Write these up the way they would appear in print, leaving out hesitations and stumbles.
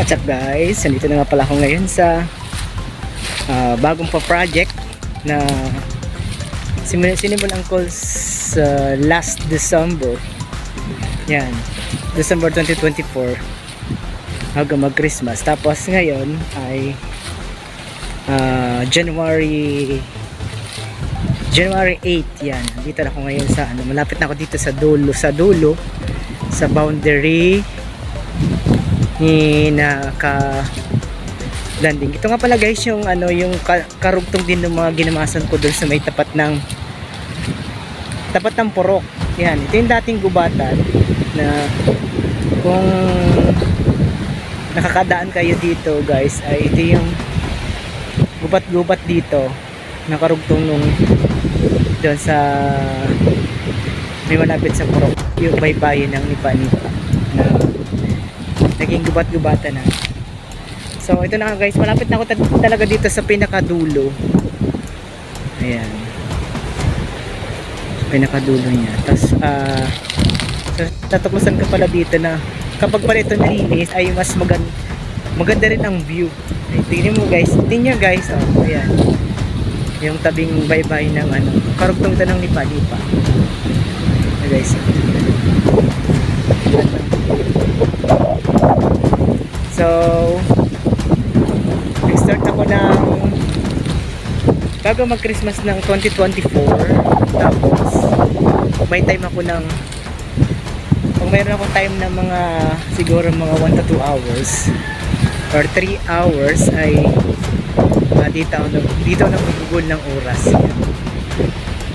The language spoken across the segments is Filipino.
What's up guys? Nandito na nga pala ako ngayon sa bagong project na sinimulan ko sa last December. Yan, December 2024 hanggang mag Christmas. Tapos ngayon ay January 8. Yan, dito na ako ngayon sa malapit na ako dito sa dulo sa boundary ni landing. Ito nga pala guys yung yung karugtong din ng mga ginamasan ko doon sa may tapat ng purok. Yan, ito yung dating gubatan na kung nakakadaan kayo dito guys, ay ito yung gubat dito na karugtong nung doon sa may malapit sa purok, yung baybayin ng Nipa na naging gubat-gubatan na. So ito na guys, malapit na ako talaga dito sa pinakadulo. Ayan, pinakadulo niya. Tapos so, tatuklasan ka pala dito na kapag pala ito nalinis ay mas maganda rin ang view. Ay, tingnan mo guys, tingnan guys, oh, ayan yung tabing baybay ng karugtong ng Nipa. Ayan guys, so nag-start ako ng bago mag Christmas ng 2024. Tapos may time ako ng kung mayroon akong time na mga siguro mga 1 to 2 hours or 3 hours ay dito ako nagugugol ng oras.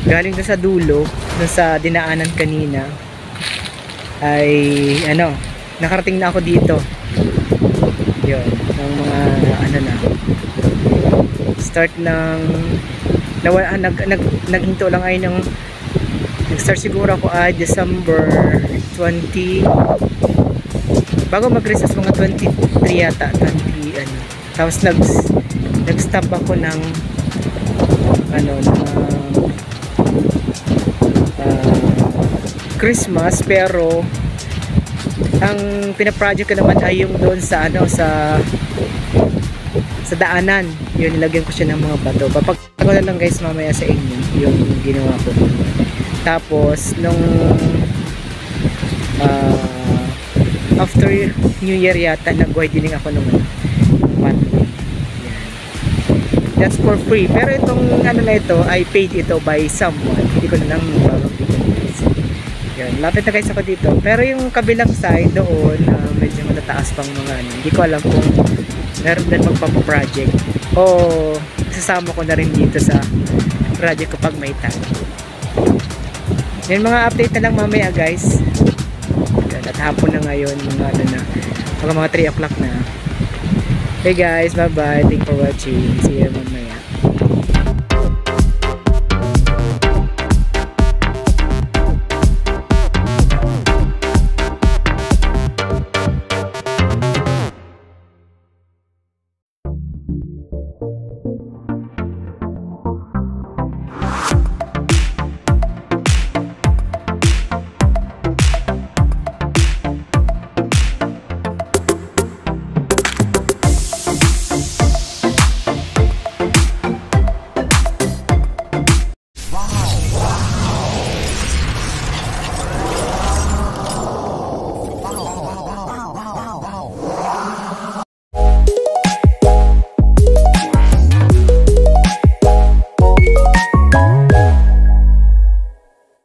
Galing doon sa dulo, doon sa dinaanan kanina ay nakarating na ako dito. Yun, ng mga na start ng naghinto lang ay nag-start siguro ako ay December 20 bago mag-recess mga 23 yata, 20 tapos nag-stop ako ng Christmas, pero ang pinaproject ko naman ay yung doon sa sa daanan. Yun, nilagyan ko siya ng mga bato. Papagko na lang guys mamaya sa inyo yung ginawa ko. Tapos nung after New Year yata, nag-widening ako ng pathway. That's for free. Pero itong na ito ay paid ito by someone. Hindi ko na lang babanggitin guys. Yan, lapit na guys ako dito. Pero yung kabilang side doon, medyo matataas pang mga hindi ko alam kung meron din magpapaproject o sasama ko na rin dito sa project ko pag may time. Yan, mga update na lang mamaya guys. Yan, at hapon na ngayon, mga 3 o'clock na. Hey guys, bye bye, thanks for watching, see you.